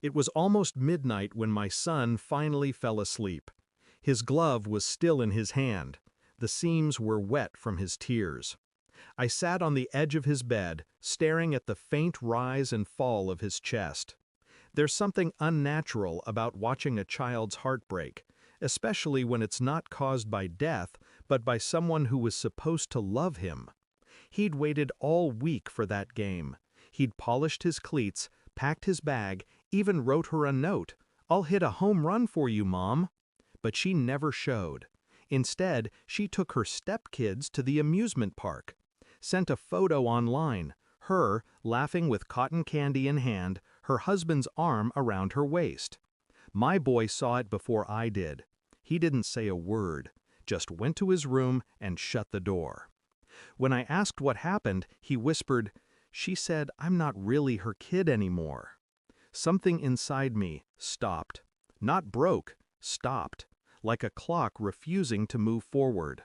It was almost midnight when my son finally fell asleep. His glove was still in his hand. The seams were wet from his tears. I sat on the edge of his bed, staring at the faint rise and fall of his chest. There's something unnatural about watching a child's heart break, especially when it's not caused by death, but by someone who was supposed to love him. He'd waited all week for that game. He'd polished his cleats, packed his bag, even wrote her a note. "I'll hit a home run for you, Mom." But she never showed. Instead, she took her stepkids to the amusement park. Sent a photo online, her laughing with cotton candy in hand, her husband's arm around her waist. My boy saw it before I did. He didn't say a word, just went to his room and shut the door. When I asked what happened, he whispered, "She said I'm not really her kid anymore." Something inside me stopped. Not broke, stopped, like a clock refusing to move forward.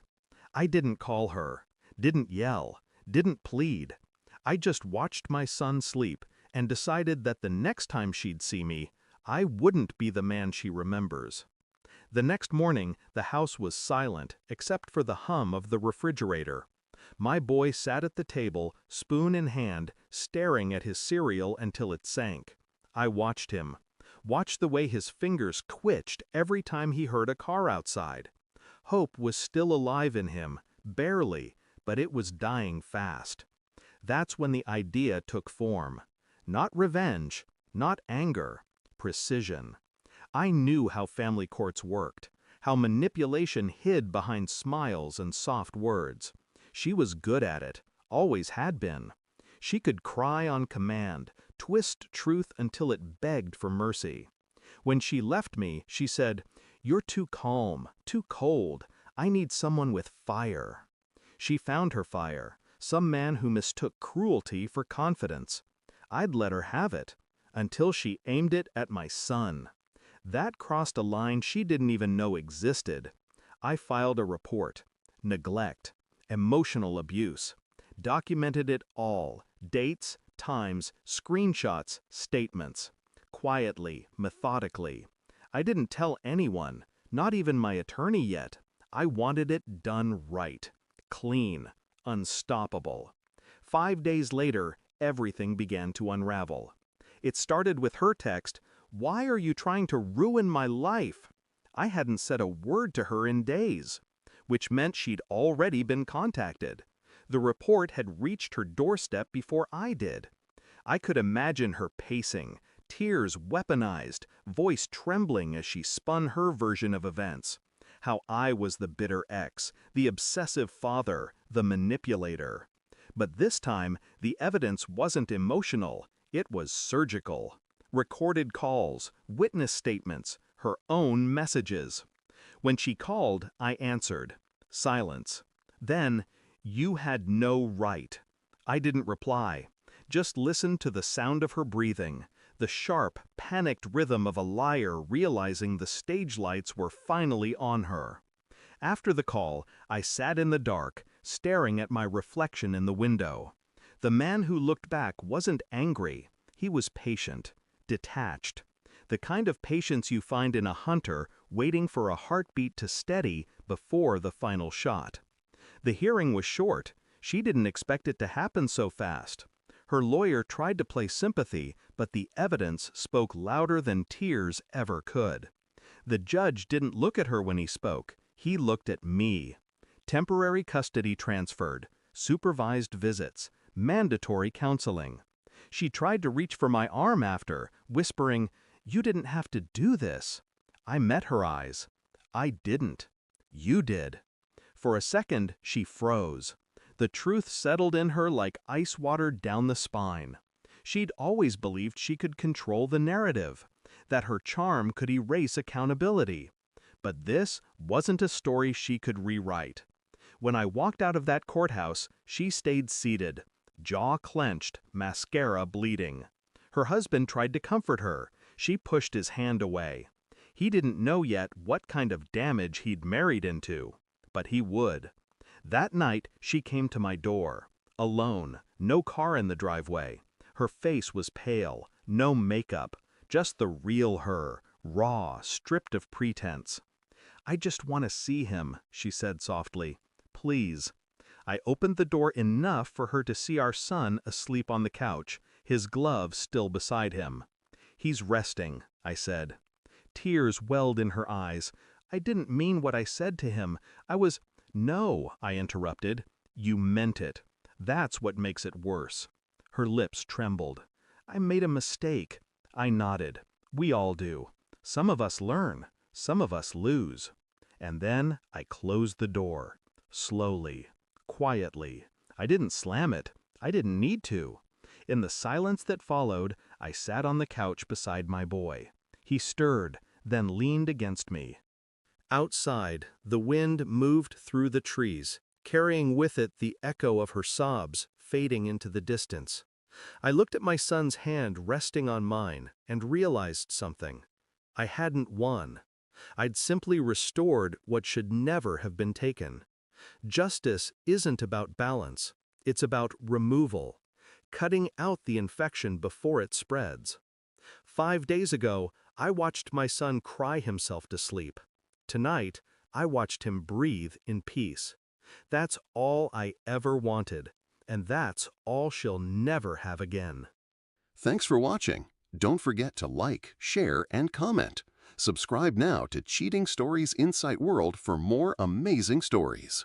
I didn't call her, didn't yell, didn't plead. I just watched my son sleep and decided that the next time she'd see me, I wouldn't be the man she remembers. The next morning, the house was silent except for the hum of the refrigerator. My boy sat at the table, spoon in hand, staring at his cereal until it sank. I watched him. Watched the way his fingers twitched every time he heard a car outside. Hope was still alive in him, barely, but it was dying fast. That's when the idea took form. Not revenge, not anger, precision. I knew how family courts worked, how manipulation hid behind smiles and soft words. She was good at it, always had been. She could cry on command, twist truth until it begged for mercy. When she left me, she said, "You're too calm, too cold. I need someone with fire." She found her fire, some man who mistook cruelty for confidence. I'd let her have it, until she aimed it at my son. That crossed a line she didn't even know existed. I filed a report. Neglect, emotional abuse. Documented it all, dates, times, screenshots, statements. Quietly, methodically. I didn't tell anyone, not even my attorney yet. I wanted it done right. Clean. Unstoppable. 5 days later, everything began to unravel. It started with her text, "Why are you trying to ruin my life?" I hadn't said a word to her in days, which meant she'd already been contacted. The report had reached her doorstep before I did. I could imagine her pacing, tears weaponized, voice trembling as she spun her version of events. How I was the bitter ex, the obsessive father, the manipulator. But this time, the evidence wasn't emotional, it was surgical. Recorded calls, witness statements, her own messages. When she called, I answered. Silence. Then, "You had no right." I didn't reply. Just listened to the sound of her breathing, the sharp, panicked rhythm of a liar realizing the stage lights were finally on her. After the call, I sat in the dark, staring at my reflection in the window. The man who looked back wasn't angry. He was patient, detached. The kind of patience you find in a hunter waiting for a heartbeat to steady before the final shot. The hearing was short. She didn't expect it to happen so fast. Her lawyer tried to play sympathy, but the evidence spoke louder than tears ever could. The judge didn't look at her when he spoke. He looked at me. Temporary custody transferred, supervised visits, mandatory counseling. She tried to reach for my arm after, whispering, "You didn't have to do this." I met her eyes. I didn't. You did. For a second, she froze. The truth settled in her like ice water down the spine. She'd always believed she could control the narrative, that her charm could erase accountability. But this wasn't a story she could rewrite. When I walked out of that courthouse, she stayed seated, jaw clenched, mascara bleeding. Her husband tried to comfort her. She pushed his hand away. He didn't know yet what kind of damage he'd married into, but he would. That night, she came to my door, alone, no car in the driveway. Her face was pale, no makeup, Just the real her, raw, stripped of pretense. "I just want to see him," she said softly. "Please." I opened the door enough for her to see our son asleep on the couch, his glove still beside him. "He's resting," I said. Tears welled in her eyes. "I didn't mean what I said to him. I was—" "No," I interrupted. "You meant it. That's what makes it worse." Her lips trembled. "I made a mistake." I nodded. "We all do. Some of us learn. Some of us lose." And then I closed the door. Slowly. Quietly. I didn't slam it. I didn't need to. In the silence that followed, I sat on the couch beside my boy. He stirred, then leaned against me. Outside, the wind moved through the trees, carrying with it the echo of her sobs, fading into the distance. I looked at my son's hand resting on mine and realized something. I hadn't won. I'd simply restored what should never have been taken. Justice isn't about balance. It's about removal, cutting out the infection before it spreads. 5 days ago, I watched my son cry himself to sleep. Tonight, I watched him breathe in peace. That's all I ever wanted, and that's all she'll never have again. Thanks for watching. Don't forget to like, share, and comment. Subscribe now to Cheating Stories Insight World for more amazing stories.